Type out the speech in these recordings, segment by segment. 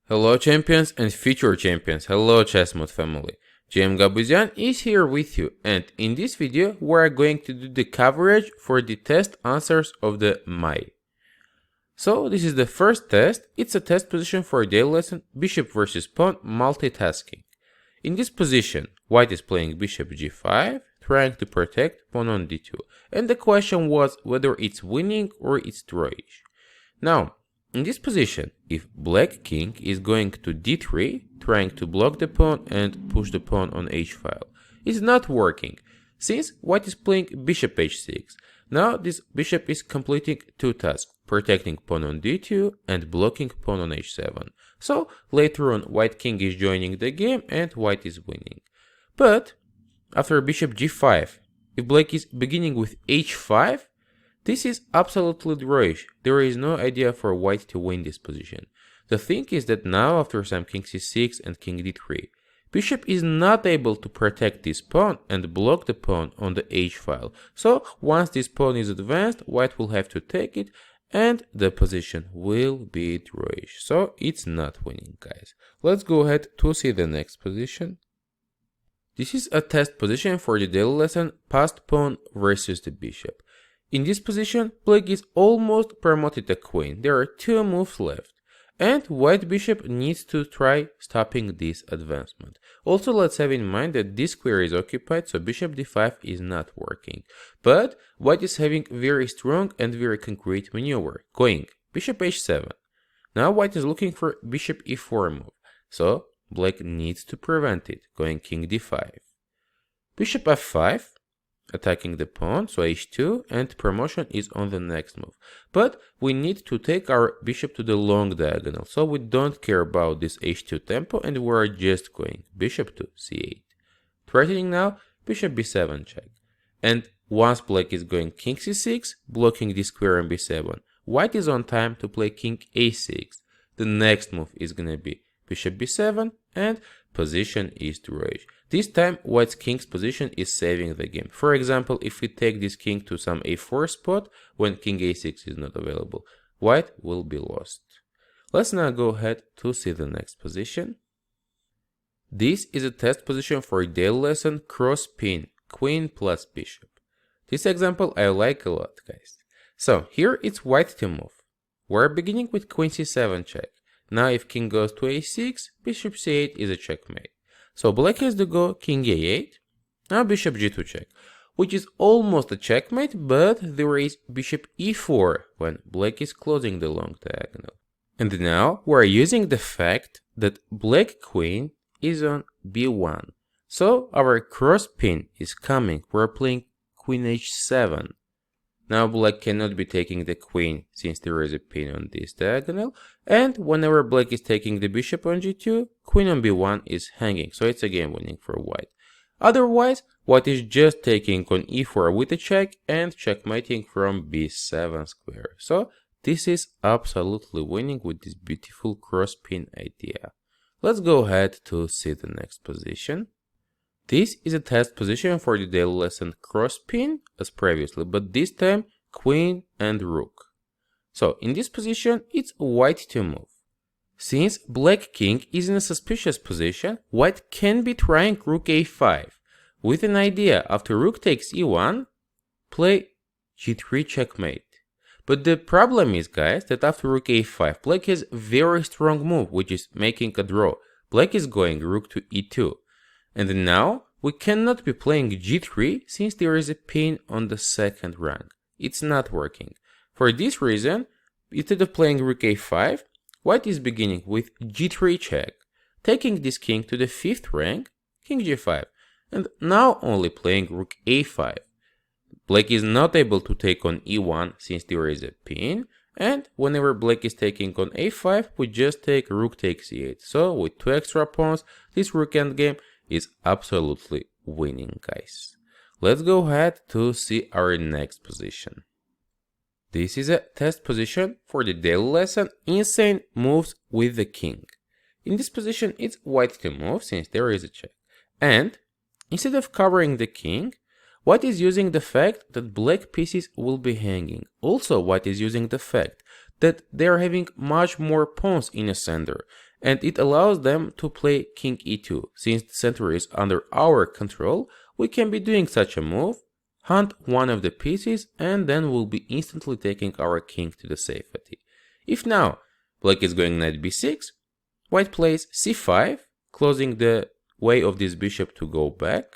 Hello champions and future champions, hello ChessMood family. GM Gabuzian is here with you, and in this video we are going to do the coverage for the test answers of the Mai. So this is the first test. It's a test position for a daily lesson, bishop versus pawn multitasking. In this position, white is playing bishop g5, trying to protect pawn on d2, and the question was whether it's winning or it's drawish. Now, in this position, if black king is going to d3, trying to block the pawn and push the pawn on h file, it's not working, since white is playing bishop h6. Now this bishop is completing two tasks, protecting pawn on d2 and blocking pawn on h7. So later on white king is joining the game and white is winning. But after bishop g5, if black is beginning with h5, this is absolutely drawish. There is no idea for white to win this position. The thing is that now after some king c6 and king d3, bishop is not able to protect this pawn and block the pawn on the h file. So once this pawn is advanced, white will have to take it and the position will be drawish. So it's not winning, guys. Let's go ahead to see the next position. This is a test position for the daily lesson, passed pawn versus the bishop. In this position, black is almost promoted a queen. There are two moves left, and white bishop needs to try stopping this advancement. Also, let's have in mind that this square is occupied, so bishop d5 is not working. But white is having very strong and very concrete maneuver, going bishop h7. Now white is looking for bishop e4 move, so black needs to prevent it, going king d5. Bishop f5. Attacking the pawn, so h2, and promotion is on the next move. But we need to take our bishop to the long diagonal, so we don't care about this h2 tempo and we are just going bishop to c8. Threatening now, bishop b7 check. And once black is going king c6, blocking this square on b7, white is on time to play king a6. The next move is gonna be bishop b7 and position is drawish. This time white's king's position is saving the game. For example, if we take this king to some a4 spot when king a6 is not available, white will be lost. Let's now go ahead to see the next position. This is a test position for a daily lesson, cross pin, queen plus bishop. This example I like a lot, guys. So here it's white to move. We're beginning with queen c7 check. Now if king goes to a6, bishop c8 is a checkmate. So black has to go king a8, now bishop g2 check, which is almost a checkmate, but there is bishop e4 when black is closing the long diagonal. And now we're using the fact that black queen is on b1. So our cross pin is coming, we're playing queen h7. Now black cannot be taking the queen since there is a pin on this diagonal, and whenever black is taking the bishop on g2, queen on b1 is hanging, so it's a game winning for white. Otherwise, white is just taking on e4 with a check and checkmating from b7 square. So this is absolutely winning with this beautiful cross pin idea. Let's go ahead to see the next position. This is a test position for the daily lesson cross pin as previously, but this time queen and rook. So in this position, it's white to move. Since black king is in a suspicious position, white can be trying rook a5 with an idea after rook takes e1, play g3 checkmate. But the problem is, guys, that after rook a5, black has a very strong move, which is making a draw. Black is going rook to e2. And now we cannot be playing g3 since there is a pin on the second rank. It's not working. For this reason, instead of playing rook a5, white is beginning with g3 check, taking this king to the 5th rank, king g5, and now only playing rook a5. Black is not able to take on e1 since there is a pin, and whenever black is taking on a5, we just take rook takes e8. So with two extra pawns, this rook endgame is absolutely winning, guys. Let's go ahead to see our next position. This is a test position for the daily lesson, insane moves with the king. In this position, it's white to move since there is a check. And instead of covering the king, white is using the fact that black pieces will be hanging. Also, white is using the fact that they are having much more pawns in a center, and it allows them to play king e2. Since the center is under our control, we can be doing such a move, hunt one of the pieces, and then we'll be instantly taking our king to the safety. If now black is going knight b6, white plays c5, closing the way of this bishop to go back,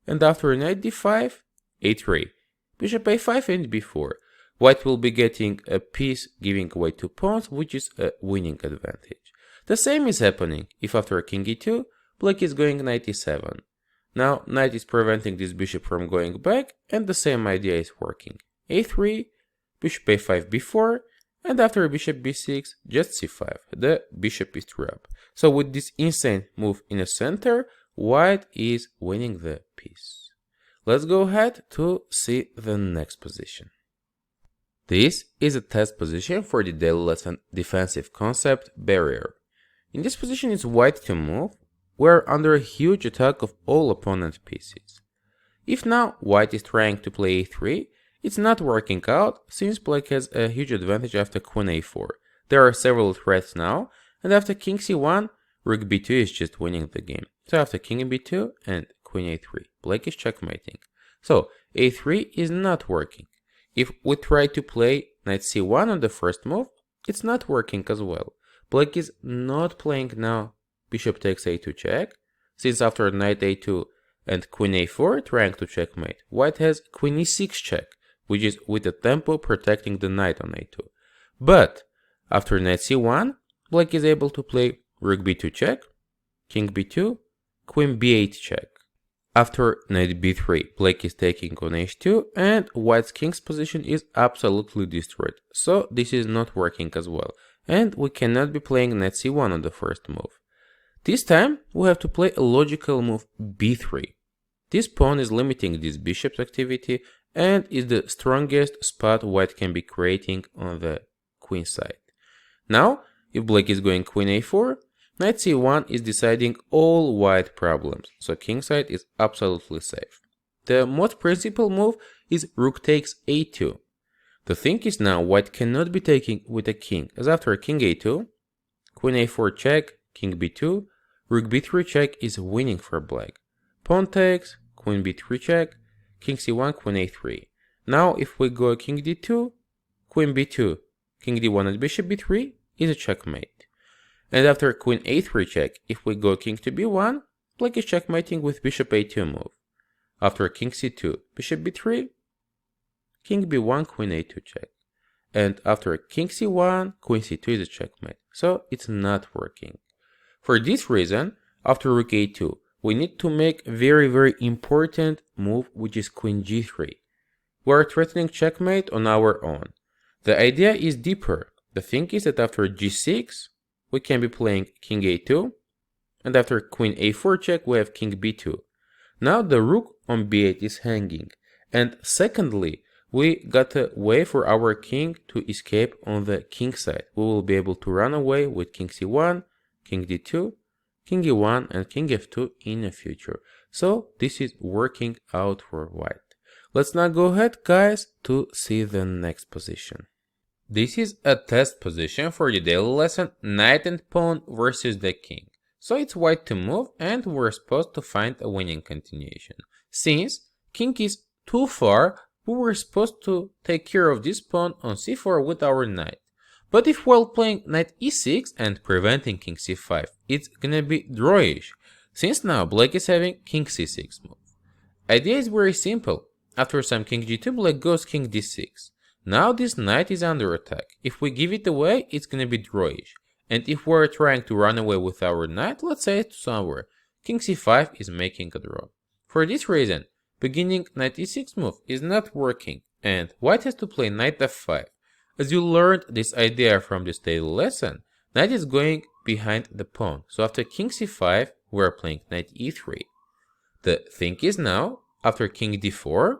and after knight d5, a3, bishop a5 and b4. White will be getting a piece giving away 2 pawns, which is a winning advantage. The same is happening if after king e2, black is going knight e7. Now knight is preventing this bishop from going back, and the same idea is working. a3, bishop a5 b4, and after bishop b6, just c5. The bishop is through up. So with this insane move in the center, white is winning the piece. Let's go ahead to see the next position. This is a test position for the daily lesson defensive concept barrier. In this position it's white to move. We're under a huge attack of all opponent pieces. If now white is trying to play a3, it's not working out since black has a huge advantage after queen a4. There are several threats now, and after king c1, rook b2 is just winning the game. So after king b2 and queen a3, black is checkmating. So a3 is not working. If we try to play knight c1 on the first move, it's not working as well. Black is not playing now bishop takes a2 check, since after knight a2 and queen a4 trying to checkmate, white has queen e6 check, which is with the tempo protecting the knight on a2. But after knight c1, black is able to play rook b2 check, king b2, queen b8 check. After knight b3, black is taking on h2, and white's king's position is absolutely destroyed. So this is not working as well, and we cannot be playing knight c1 on the first move. This time we have to play a logical move b3. This pawn is limiting this bishop's activity and is the strongest spot white can be creating on the queen side. Now, if black is going queen a4, knight c1 is deciding all white problems, so king side is absolutely safe. The most principal move is rook takes a2. The thing is now white cannot be taking with a king, as after king a2, queen a4 check, king b2, rook b3 check is winning for black. Pawn takes, queen b3 check, king c1, queen a3. Now if we go king d2, queen b2, king d1 and bishop b3 is a checkmate. And after queen a3 check, if we go king to b1, black is checkmating with bishop a2 move. After king c2, bishop b3, king b1, queen a2 check. And after king c1, queen c2 is a checkmate. So it's not working. For this reason, after rook a2, we need to make a very important move, which is queen g3. We are threatening checkmate on our own. The idea is deeper. The thing is that after g6, we can be playing king a2, and after queen a4 check, we have king b2. Now the rook on b8 is hanging, and secondly, we got a way for our king to escape on the king side. We will be able to run away with king c1, king d2, king e1, and king f2 in the future. So this is working out for white. Let's now go ahead, guys, to see the next position. This is a test position for the daily lesson, knight and pawn versus the king. So it's white to move, and we're supposed to find a winning continuation. Since king is too far, we were supposed to take care of this pawn on c4 with our knight. But if while playing knight e6 and preventing king c5, it's gonna be drawish, since now black is having king c6 move. Idea is very simple. After some king g2, black goes king d6. Now this knight is under attack. If we give it away, it's gonna be drawish. And if we're trying to run away with our knight, let's say to somewhere, king c5 is making a draw. For this reason, beginning knight e6 move is not working, and white has to play knight f5. As you learned this idea from this daily lesson, knight is going behind the pawn. So after king c5, we're playing knight e3. The thing is now, after king d4,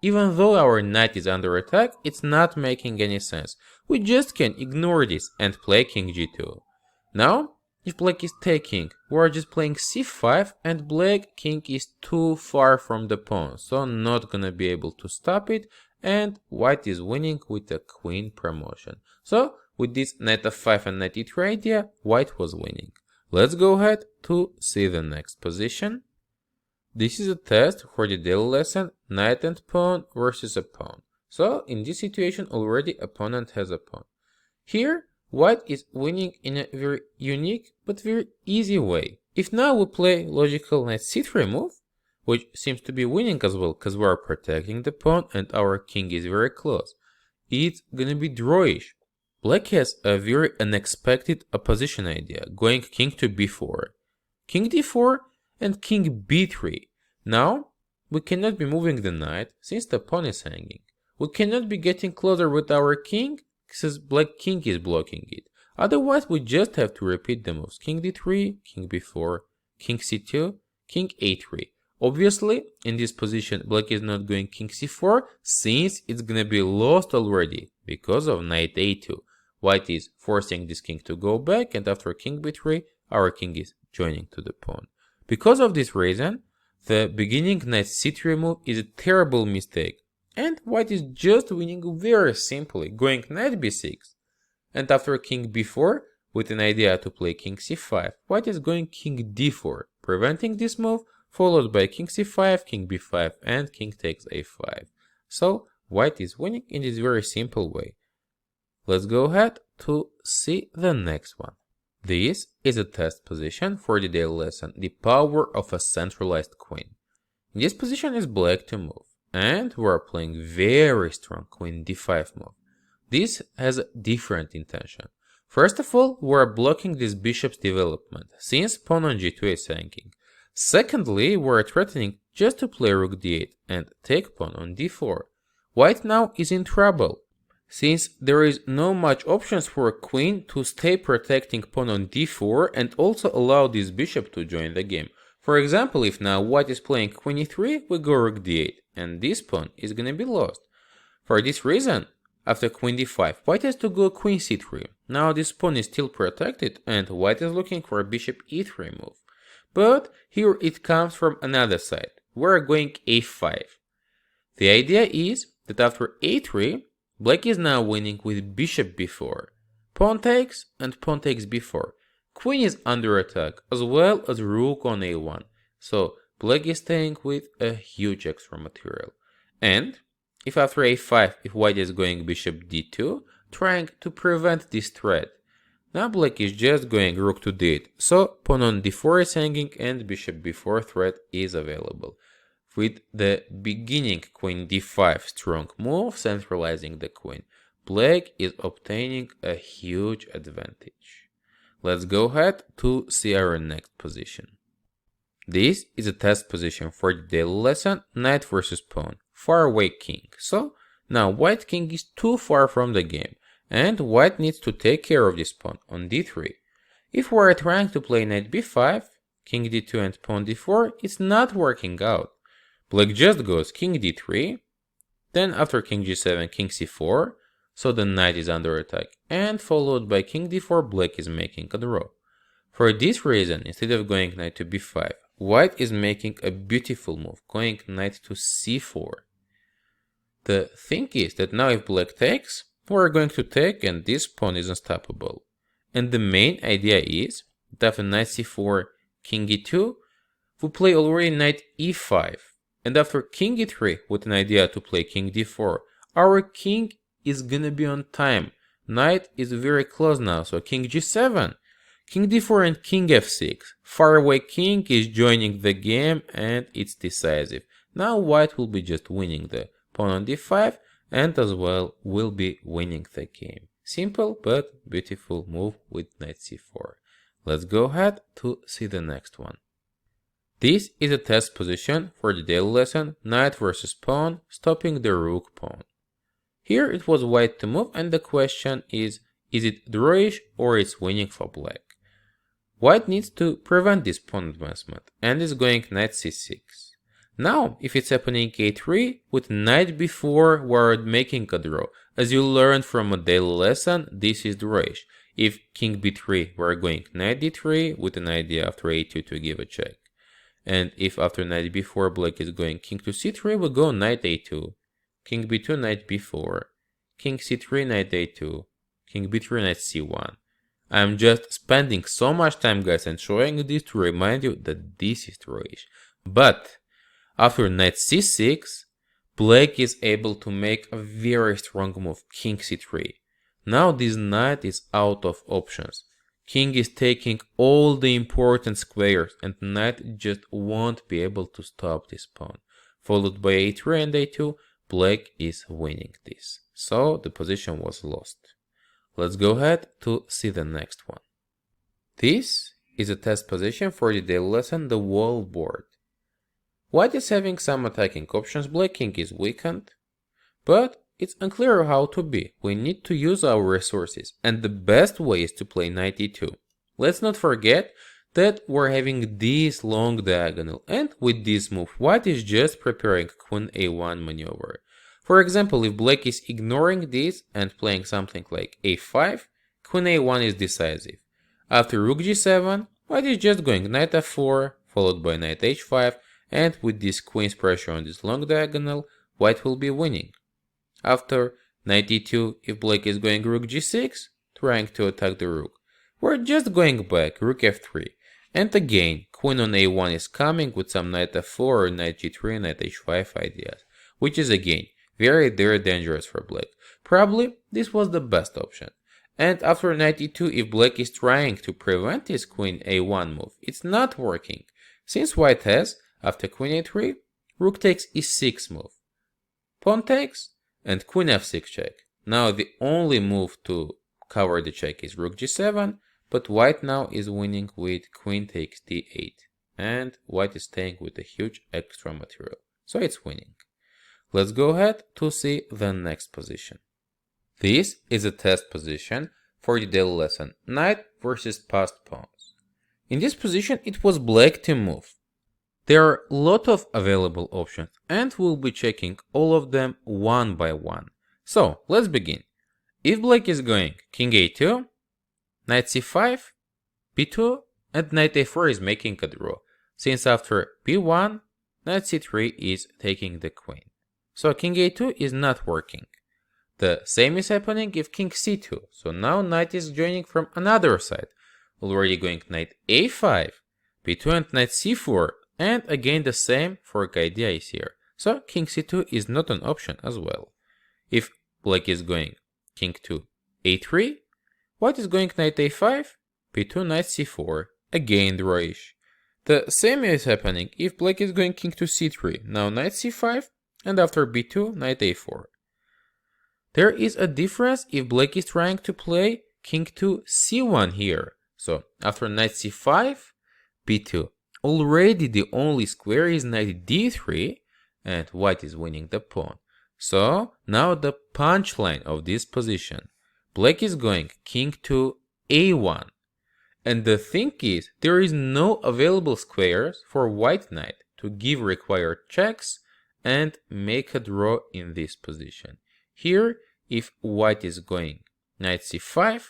even though our knight is under attack, it's not making any sense. We just can ignore this and play king g2. Now, if black is taking, we're just playing c5, and black king is too far from the pawn, so not gonna be able to stop it, and white is winning with a queen promotion. So with this knight f5 and knight e3 idea, white was winning. Let's go ahead to see the next position. This is a test for the daily lesson, knight and pawn versus a pawn. So in this situation already opponent has a pawn. Here white is winning in a very unique but very easy way. If now we play logical knight c3 move, which seems to be winning as well because we are protecting the pawn and our king is very close, it's gonna be drawish. Black has a very unexpected opposition idea, going king to b4, king d4 and king b3. Now we cannot be moving the knight since the pawn is hanging. We cannot be getting closer with our king since black king is blocking it. Otherwise we just have to repeat the moves king d3, king b4, king c2, king a3. Obviously in this position black is not going king c4 since it's gonna be lost already because of knight a2. White is forcing this king to go back, and after king b3 our king is joining to the pawn. Because of this reason the beginning knight c3 move is a terrible mistake, and white is just winning very simply, going knight b6, and after king b4 with an idea to play king c5, white is going king d4, preventing this move, followed by king c5, king b5 and king takes a5. So white is winning in this very simple way. Let's go ahead to see the next one. This is a test position for the daily lesson, the power of a centralized queen. In this position is black to move, and we are playing very strong queen d5 move. This has a different intention. First of all, we are blocking this bishop's development, since pawn on g2 is hanging. Secondly, we are threatening just to play rook d8 and take pawn on d4. White now is in trouble, since there is no much options for a queen to stay protecting pawn on d4 and also allow this bishop to join the game. For example, if now white is playing queen e3, we go rook d8, and this pawn is gonna be lost. For this reason, after queen d5, white has to go queen c3. Now this pawn is still protected, and white is looking for a bishop e3 move. But here it comes from another side. We're going a5. The idea is that after a3, black is now winning with bishop b4. Pawn takes and pawn takes b4. Queen is under attack as well as rook on a1. So black is staying with a huge extra material. And if after a5, if white is going bishop d2, trying to prevent this threat. Now black is just going rook to d8. So pawn on d4 is hanging and bishop b4 threat is available. With the beginning queen d5 strong move, centralizing the queen, black is obtaining a huge advantage. Let's go ahead to see our next position. This is a test position for the daily lesson, knight versus pawn, far away king. So now white king is too far from the game, and white needs to take care of this pawn on d3. If we are trying to play knight b5, king d2 and pawn d4, it's not working out. Black just goes king d3, then after king g7, king c4, so the knight is under attack, and followed by king d4, black is making a draw. For this reason, instead of going knight to b5, white is making a beautiful move, going knight to c4. The thing is that now if black takes, we're going to take and this pawn is unstoppable. And the main idea is that after knight c4, king e2, we play already knight e5. And after king e3 with an idea to play king d4, our king is gonna be on time. Knight is very close now, so king g7, king d4 and king f6. Far away king is joining the game and it's decisive. Now white will be just winning the pawn on d5 and as well will be winning the game. Simple but beautiful move with knight c4. Let's go ahead to see the next one. This is a test position for the daily lesson, knight versus pawn, stopping the rook pawn. Here it was white to move and the question is it drawish or it's winning for black? White needs to prevent this pawn advancement and is going knight c6. Now, if it's happening a3, with knight b4 we're making a draw. As you learned from a daily lesson, this is drawish. If king b3 we're going knight d3 with an idea after a2 to give a check. And if after knight b4 black is going king to c3, we go knight a2, king b2, knight b4, king c3, knight a2, king b3, knight c1. I'm just spending so much time, guys, and showing this to remind you that this is true-ish. But after knight c6, black is able to make a very strong move, king c3. Now this knight is out of options. King is taking all the important squares and knight just won't be able to stop this pawn. Followed by a3 and a2, black is winning this. So the position was lost. Let's go ahead to see the next one. This is a test position for the daily lesson, the wall board. White is having some attacking options, black king is weakened, but it's unclear how to be. We need to use our resources, and the best way is to play knight e2. Let's not forget that we're having this long diagonal, and with this move, white is just preparing queen a1 maneuver. For example, if black is ignoring this and playing something like a5, queen a1 is decisive. After rook g7, white is just going knight f4, followed by knight h5, and with this queen's pressure on this long diagonal, white will be winning. After knight e2, if black is going rook g6, trying to attack the rook, we're just going back, rook f3. And again, queen on a1 is coming with some knight f4 or knight g3, knight h5 ideas, which is again very dangerous for black. Probably this was the best option. And after knight e2, if black is trying to prevent his queen a1 move, it's not working. Since white has, after queen a3, rook takes e6 move, pawn takes, and queen f6 check. Now the only move to cover the check is rook g7, but white now is winning with queen takes d8, and white is staying with a huge extra material, so it's winning. Let's go ahead to see the next position. This is a test position for the daily lesson, knight versus passed pawns. In this position, it was black to move. There are a lot of available options, and we'll be checking all of them one by one. So, let's begin. If black is going king a2, knight c5, b2, and knight a4 is making a draw, since after b1, knight c3 is taking the queen. So king a2 is not working. The same is happening if king c2, so now knight is joining from another side, already going knight a5, b2 and knight c4, and again the same fork idea is here. So king c2 is not an option as well. If black is going king to a3, white is going knight a5, b2, knight c4, again drawish. The same is happening if black is going king to c3, now knight c5, and after b2, knight a4. There is a difference if black is trying to play king to c1 here. So after knight c5, b2. Already the only square is knight d3, and white is winning the pawn. So now the punchline of this position. Black is going king to a1. And the thing is, there is no available squares for white knight to give required checks and make a draw in this position. Here, if white is going knight c5,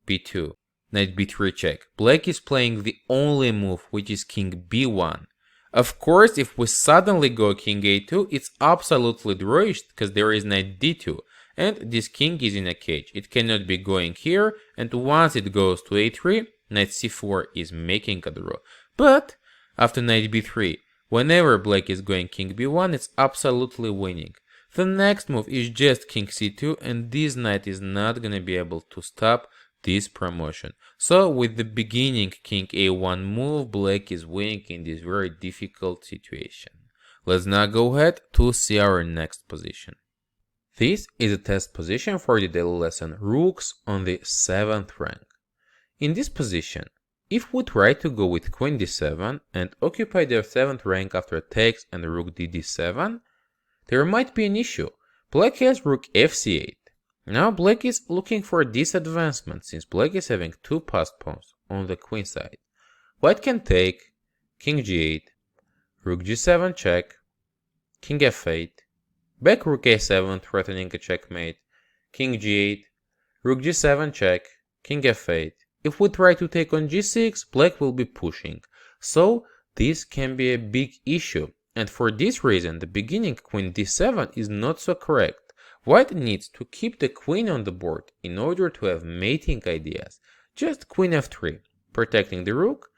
b2, knight b3 check, black is playing the only move, which is king b1. Of course, if we suddenly go king a2, it's absolutely drawish because there is knight d2, and this king is in a cage. It cannot be going here, and once it goes to a3, knight c4 is making a draw. But after knight b3, whenever black is going king b1, it's absolutely winning. The next move is just king c2, and this knight is not gonna be able to stop this promotion. So with the beginning king a1 move, black is winning in this very difficult situation. Let's now go ahead to see our next position. This is a test position for the daily lesson, rooks on the 7th rank. In this position, if we try to go with queen d7 and occupy the 7th rank after takes and rook d7, there might be an issue. Black has rook fc8. Now black is looking for this advancement since black is having two passed pawns on the queen side. White can take king g8, rook g7 check, king f8, back rook a7 threatening a checkmate, king g8, rook g7 check, king f8. If we try to take on g6, black will be pushing. So this can be a big issue. And for this reason, the beginning queen d7 is not so correct. White needs to keep the queen on the board in order to have mating ideas. Just queen f3, protecting the rook,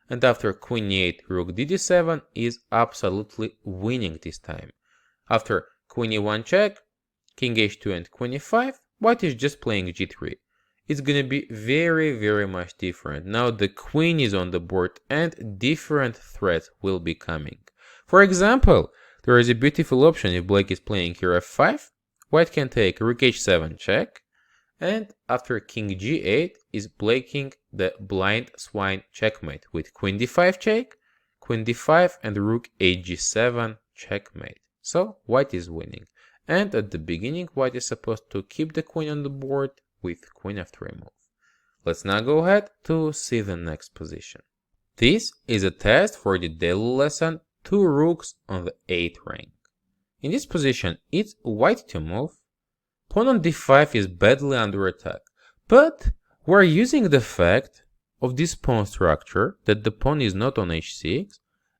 and after queen e8, rook dd7 is absolutely winning this time. After queen e1 check, king h2 and queen e5, white is just playing g3. It's gonna be very much different. Now the queen is on the board and different threats will be coming. For example, there is a beautiful option if black is playing here f5, white can take rook h7 check, and after king g8 is breaking the blind swine checkmate with queen d5 check, queen d5 and rook hg7 checkmate. So white is winning. And at the beginning, white is supposed to keep the queen on the board with queen f3 move. Let's now go ahead to see the next position. This is a test for the daily lesson 2 rooks on the 8th rank. In this position, it's white to move. Pawn on d5 is badly under attack, but we're using the fact of this pawn structure that the pawn is not on h6,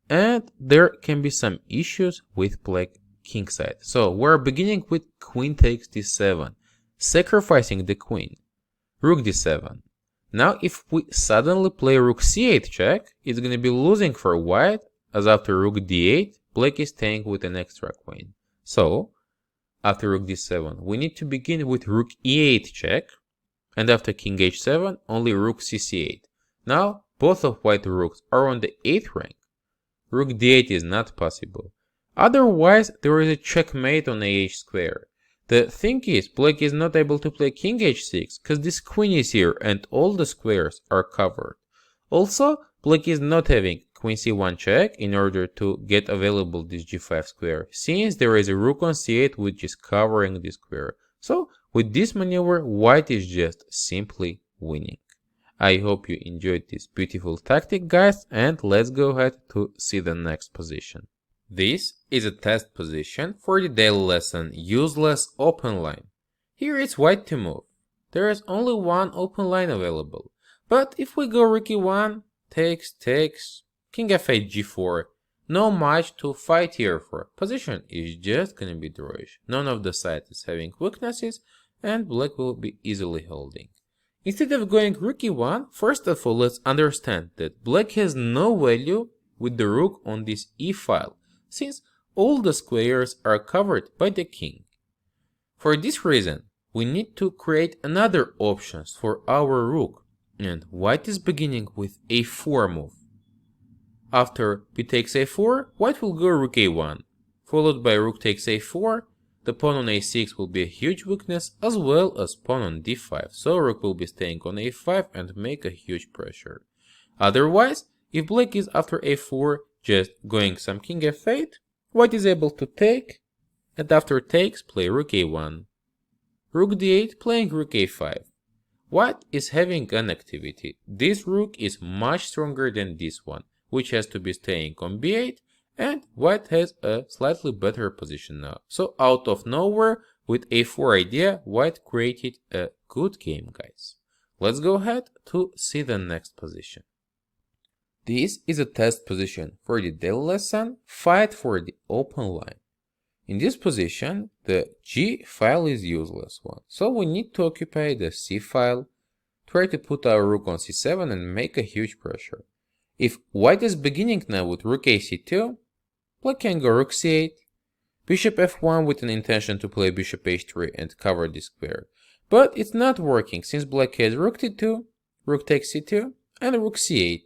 and there can be some issues with black king side. So we're beginning with queen takes d7, sacrificing the queen. Rook d7. Now if we suddenly play rook c8 check, it's gonna be losing for white, as after rook d8, black is staying with an extra queen. So after rook d7, we need to begin with rook e8 check, and after king h7, only rook cc8. Now both of white rooks are on the 8th rank. Rook d8 is not possible. Otherwise, there is a checkmate on ah square. The thing is, black is not able to play king h6 because this queen is here and all the squares are covered. Also, black is not having queen c1 check in order to get available this g5 square, since there is a rook on c8 which is covering this square. So, with this maneuver, white is just simply winning. I hope you enjoyed this beautiful tactic, guys, and let's go ahead to see the next position. This is a test position for the daily lesson useless open line. Here it's white to move. There is only one open line available. But if we go rook e1, takes, king f8 g4, no much to fight here for. Position is just gonna be drawish. None of the sides is having weaknesses and black will be easily holding. Instead of going rook e1, first of all let's understand that black has no value with the rook on this e file, since all the squares are covered by the king. For this reason, we need to create another options for our rook, and white is beginning with a4 move. After b takes a4, white will go rook a1, followed by rook takes a4. The pawn on a6 will be a huge weakness, as well as pawn on d5, so rook will be staying on a5 and make a huge pressure. Otherwise, if black is after a4 just going some king f8, white is able to take, and after takes play rook a1. Rook d8 playing rook a5. White is having an activity. This rook is much stronger than this one, which has to be staying on b8, and white has a slightly better position now. So out of nowhere, with a4 idea, white created a good game, guys. Let's go ahead to see the next position. This is a test position for the daily lesson, fight for the open line. In this position, the G file is useless one, so we need to occupy the C file, try to put our rook on C7 and make a huge pressure. If white is beginning now with rook AC2, black can go rook C8, bishop F1 with an intention to play bishop H3 and cover this square. But it's not working since black has rook T2, rook takes C2, and rook C8.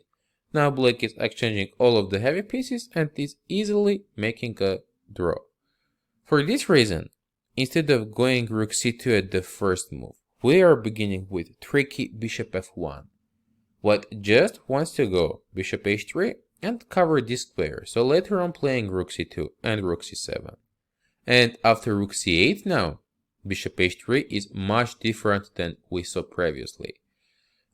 Now black is exchanging all of the heavy pieces and is easily making a draw. For this reason, instead of going rook c2 at the first move, we are beginning with tricky bishop f1. White just wants to go bishop h3 and cover this square, so later on playing rook c2 and rook c7. And after rook c8 now, bishop h3 is much different than we saw previously.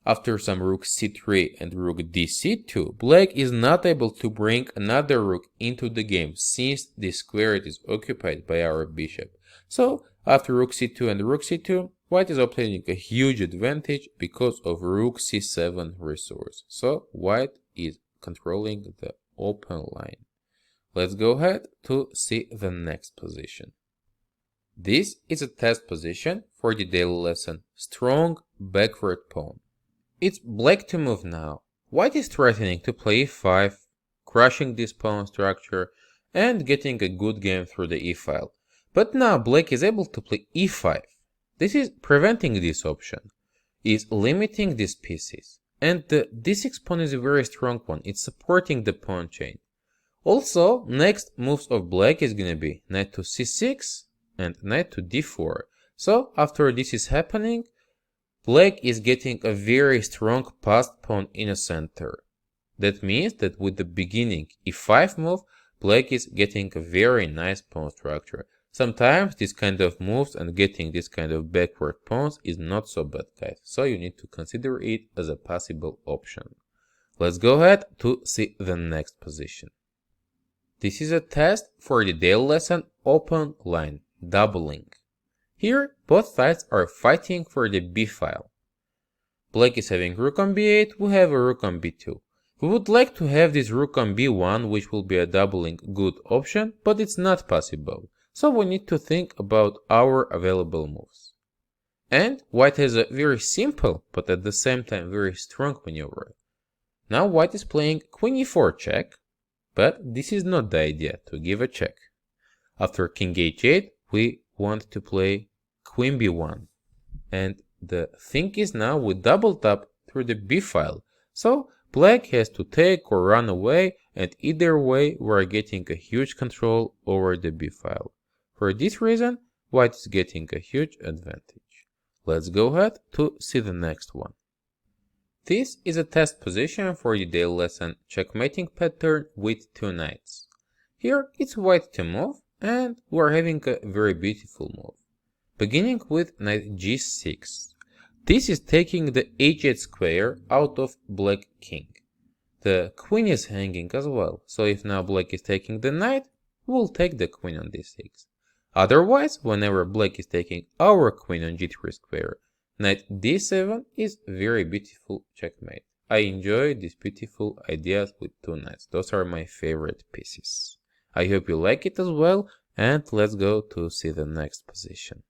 After some rook c3 and rook dc2, black is not able to bring another rook into the game since this square is occupied by our bishop. So after rook c2 and rook c2, white is obtaining a huge advantage because of rook c7 resource. So white is controlling the open line. Let's go ahead to see the next position. This is a test position for the daily lesson, strong backward pawn. It's black to move now. White is threatening to play e5, crushing this pawn structure and getting a good game through the e-file. But now black is able to play e5. This is preventing this option, is limiting these pieces. And the d6 pawn is a very strong one, it's supporting the pawn chain. Also, next moves of black is gonna be knight to c6 and knight to d4. So after this is happening, black is getting a very strong passed pawn in the center. That means that with the beginning e5 move, black is getting a very nice pawn structure. Sometimes this kind of moves and getting this kind of backward pawns is not so bad, guys. So you need to consider it as a possible option. Let's go ahead to see the next position. This is a test for the daily lesson open line, doubling. Here, both sides are fighting for the b file. Black is having rook on b8, we have a rook on b2. We would like to have this rook on b1, which will be a doubling good option, but it's not possible. So we need to think about our available moves. And white has a very simple, but at the same time very strong maneuver. Now white is playing queen e4 check, but this is not the idea to give a check. After king h8, we want to play queen b1. And the thing is now we doubled up through the b file. So black has to take or run away, and either way we are getting a huge control over the b file. For this reason, white is getting a huge advantage. Let's go ahead to see the next one. This is a test position for the daily lesson checkmating pattern with two knights. Here it's white to move, and we are having a very beautiful move. Beginning with knight g6. This is taking the h8 square out of black king. The queen is hanging as well, so if now black is taking the knight, we'll take the queen on d6. Otherwise, whenever black is taking our queen on g3 square, knight d7 is very beautiful checkmate. I enjoy these beautiful ideas with two knights. Those are my favorite pieces. I hope you like it as well, and let's go to see the next position.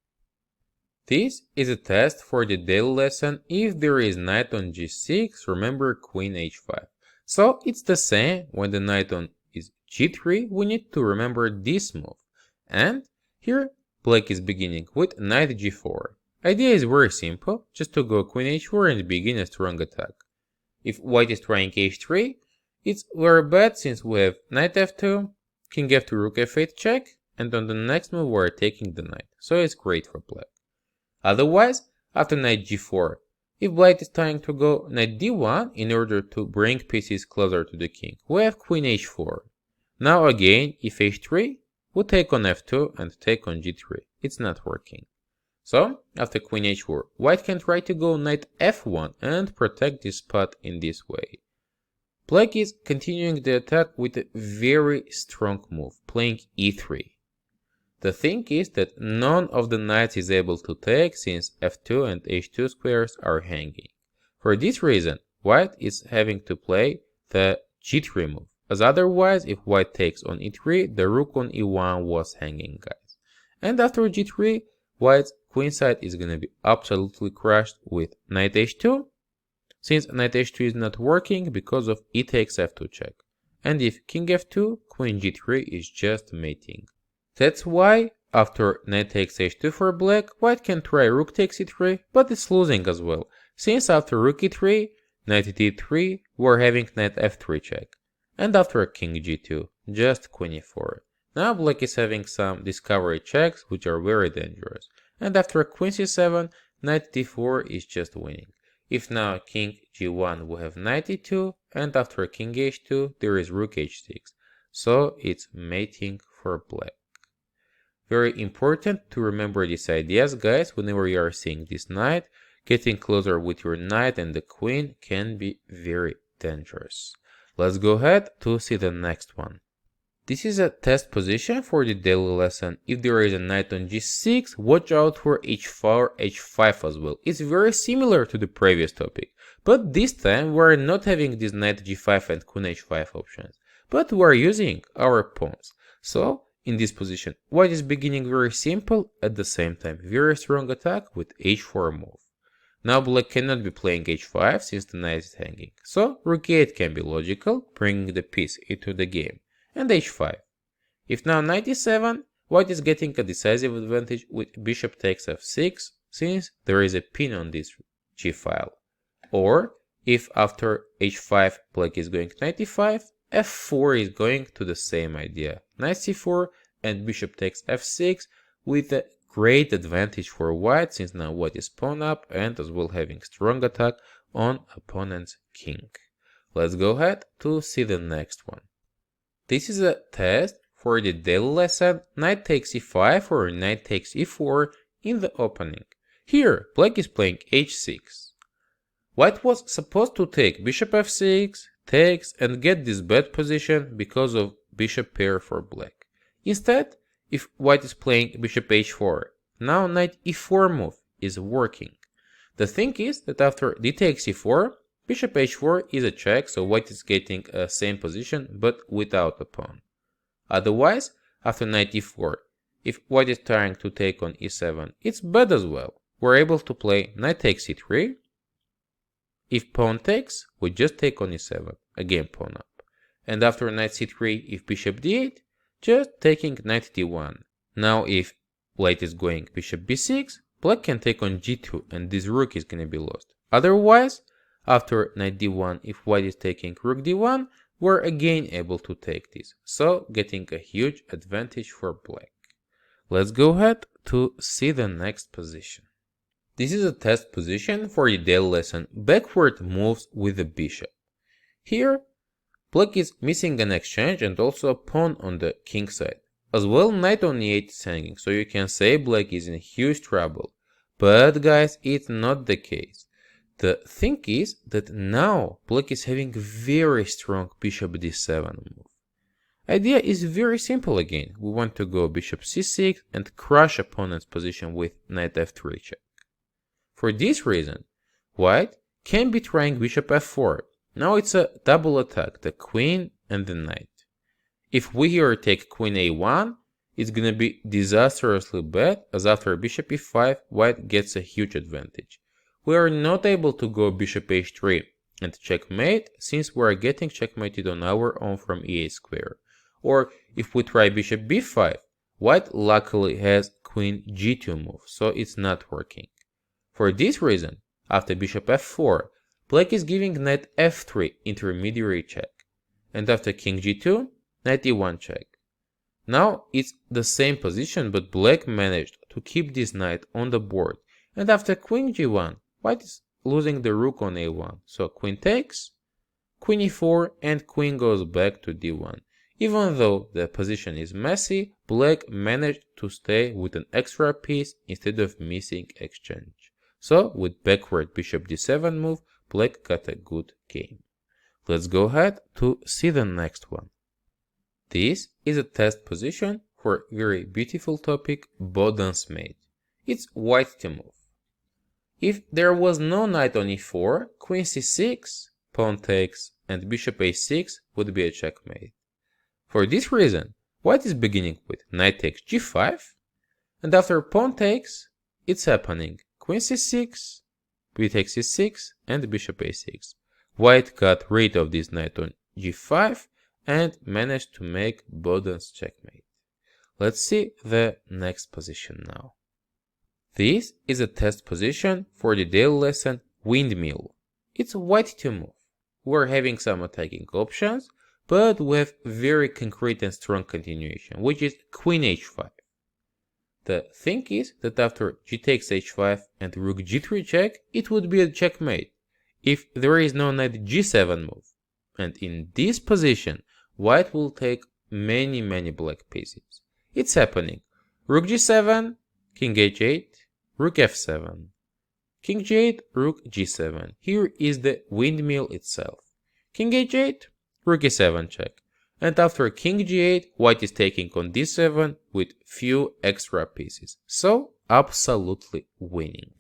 This is a test for the daily lesson. If there is knight on g6, remember queen h5. So it's the same when the knight on is g3, we need to remember this move. And here black is beginning with knight g4. Idea is very simple, just to go queen h4 and begin a strong attack. If white is trying h3, it's very bad since we have knight f2, king f2, rook f8 check, and on the next move we are taking the knight, so it's great for black. Otherwise, after knight g4, if black is trying to go knight d1 in order to bring pieces closer to the king, we have queen h4. Now again, if h3, we take on f2 and take on g3. It's not working. So, after queen h4, white can try to go knight f1 and protect this spot in this way. Black is continuing the attack with a very strong move, playing e3. The thing is that none of the knights is able to take since f2 and h2 squares are hanging. For this reason, white is having to play the g3 move, as otherwise if white takes on e3, the rook on e1 was hanging, guys. And after g3, white's queen side is gonna be absolutely crushed with knight h2, since knight h2 is not working because of e takes f2 check. And if king f2, queen g3 is just mating. That's why, after knight takes h2 for black, white can try rook takes e3, but it's losing as well, since after rook e3, knight d3, we're having knight f3 check. And after king g2, just queen e4. Now black is having some discovery checks, which are very dangerous. And after queen c7, knight d4 is just winning. If now king g1, we have knight e2, and after king h2, there is rook h6. So it's mating for black. Very important to remember these ideas, guys, whenever you are seeing this knight. Getting closer with your knight and the queen can be very dangerous. Let's go ahead to see the next one. This is a test position for the daily lesson. If there is a knight on g6, watch out for h4, h5 as well. It's very similar to the previous topic, but this time we're not having this knight g5 and queen h5 options, but we're using our pawns. So in this position, white is beginning very simple, at the same time very strong attack with h4 move. Now black cannot be playing h5 since the knight is hanging, so rook e8 can be logical, bringing the piece into the game, and h5. If now knight e7, white is getting a decisive advantage with bishop takes f6, since there is a pin on this g file. Or, if after h5 black is going knight e5, f4 is going to the same idea. Knight c4 and bishop takes f6 with a great advantage for white, since now white is pawn up and as well having strong attack on opponent's king. Let's go ahead to see the next one. This is a test for the daily lesson knight takes e5 or knight takes e4 in the opening. Here, black is playing h6. White was supposed to take bishop f6, takes, and get this bad position because of bishop pair for black. Instead, if white is playing bishop h4, now knight e4 move is working. The thing is that after d takes e4, bishop h4 is a check, so white is getting a same position but without a pawn. Otherwise, after knight e4, if white is trying to take on e7, it's bad as well. We're able to play knight takes e3. If pawn takes, we just take on e7, again pawn up. And after knight c3, if bishop d8, just taking knight d1. Now if white is going bishop b6, black can take on g2 and this rook is gonna be lost. Otherwise, after knight d1, if white is taking rook d1, we're again able to take this, so getting a huge advantage for black. Let's go ahead to see the next position. This is a test position for the daily lesson backward moves with the bishop. Here, black is missing an exchange and also a pawn on the king side. As well, knight on e8 is hanging, so you can say black is in huge trouble. But guys, it's not the case. The thing is that now black is having very strong bishop d7 move. Idea is very simple again. We want to go bishop c6 and crush opponent's position with knight f3 check. For this reason, white can be trying bishop f4. Now it's a double attack, the queen and the knight. If we here take queen a1, it's gonna be disastrously bad, as after bishop e5, white gets a huge advantage. We are not able to go bishop h3 and checkmate, since we are getting checkmated on our own from e8 square. Or if we try bishop b5, white luckily has queen g2 move, so it's not working. For this reason, after bishop f4, black is giving knight f3 intermediary check, and after king g2, knight e1 check. Now it's the same position, but black managed to keep this knight on the board, and after queen g1, white is losing the rook on a1, so queen takes, queen e4, and queen goes back to d1. Even though the position is messy, black managed to stay with an extra piece instead of missing exchange. So with backward bishop d7 move, black got a good game. Let's go ahead to see the next one. This is a test position for very beautiful topic Boden's mate. It's white to move. If there was no knight on e4, queen c6, pawn takes, and bishop a6 would be a checkmate. For this reason, white is beginning with knight takes g5, and after pawn takes, it's happening queen c6, b takes c6, and bishop a6. White got rid of this knight on g5 and managed to make Boden's checkmate. Let's see the next position now. This is a test position for the daily lesson Windmill. It's white to move. We're having some attacking options, but we have very concrete and strong continuation, which is queen h5. The thing is that after g takes h5 and rook g3 check, it would be a checkmate if there is no knight g7 move. And in this position, white will take many black pieces. It's happening. Rook g7, king h8, rook f7, king g8, rook g7. Here is the windmill itself. King h8, rook e7 check. And after king g8, white is taking on d7 with few extra pieces. So, absolutely winning.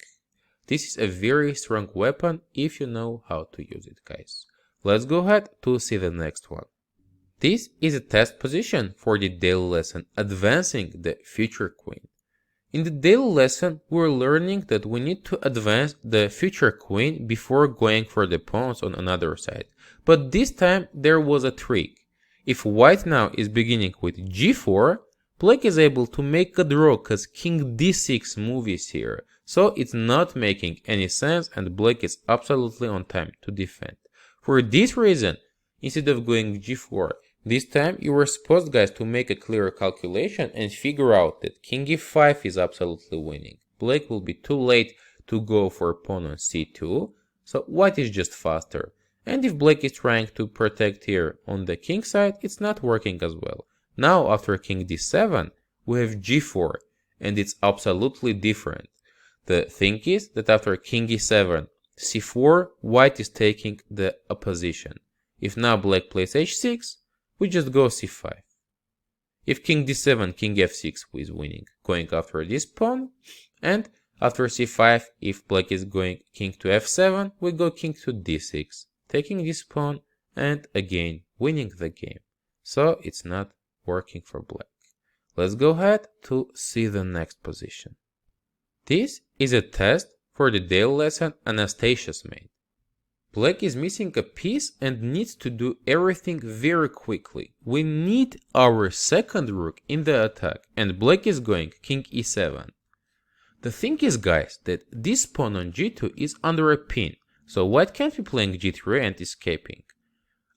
This is a very strong weapon if you know how to use it, guys. Let's go ahead to see the next one. This is a test position for the daily lesson, advancing the future queen. In the daily lesson, we're learning that we need to advance the future queen before going for the pawns on another side. But this time there was a trick. If white now is beginning with g4, black is able to make a draw cause king d6 move is here. So it's not making any sense and black is absolutely on time to defend. For this reason, instead of going g4, this time you were supposed, guys, to make a clear calculation and figure out that king e5 is absolutely winning. Black will be too late to go for pawn on c2, so white is just faster. And if black is trying to protect here on the king side, it's not working as well. Now after king d7, we have g4, and it's absolutely different. The thing is that after king e7, c4, white is taking the opposition. If now black plays h6, we just go c5. If king d7, king f6 is winning, going after this pawn, and after c5, if black is going king to f7, we go king to d6, taking this pawn and again winning the game. So it's not working for black. Let's go ahead to see the next position. This is a test for the daily lesson Anastasia's made. Black is missing a piece and needs to do everything very quickly. We need our second rook in the attack and black is going king e7. The thing is, guys, that this pawn on g2 is under a pin, so white can't be playing g3 and escaping.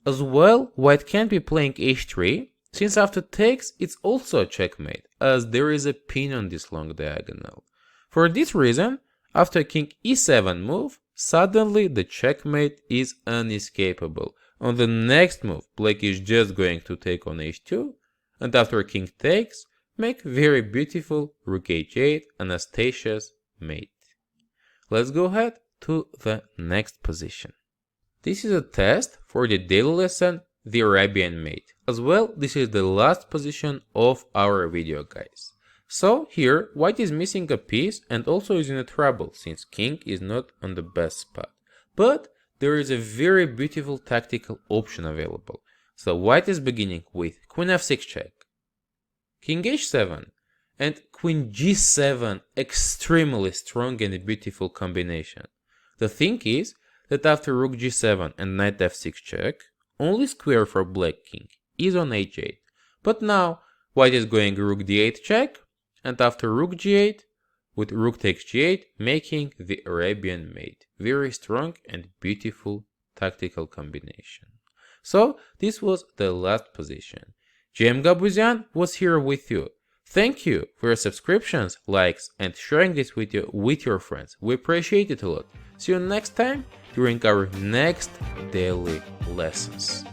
As well, white can't be playing h3, since after takes it's also a checkmate, as there is a pin on this long diagonal. For this reason, after king e7 move, suddenly the checkmate is unescapable. On the next move, black is just going to take on h2, and after king takes, make very beautiful rook h8, Anastasia's mate. Let's go ahead to the next position. This is a test for the daily lesson, the Arabian mate. As well, this is the last position of our video, guys. So here, white is missing a piece and also is in a trouble since king is not on the best spot. But there is a very beautiful tactical option available. So white is beginning with queen f6 check, king h7, and queen g7, extremely strong and beautiful combination. The thing is that after rook g7 and knight f6 check, only square for black king is on h8. But now white is going rook d8 check, and after rook g8, with rook takes g8, making the Arabian mate. Very strong and beautiful tactical combination. So this was the last position. JM Gabuzian was here with you. Thank you for your subscriptions, likes, and sharing this video with your friends. We appreciate it a lot. See you next time during our next daily lessons.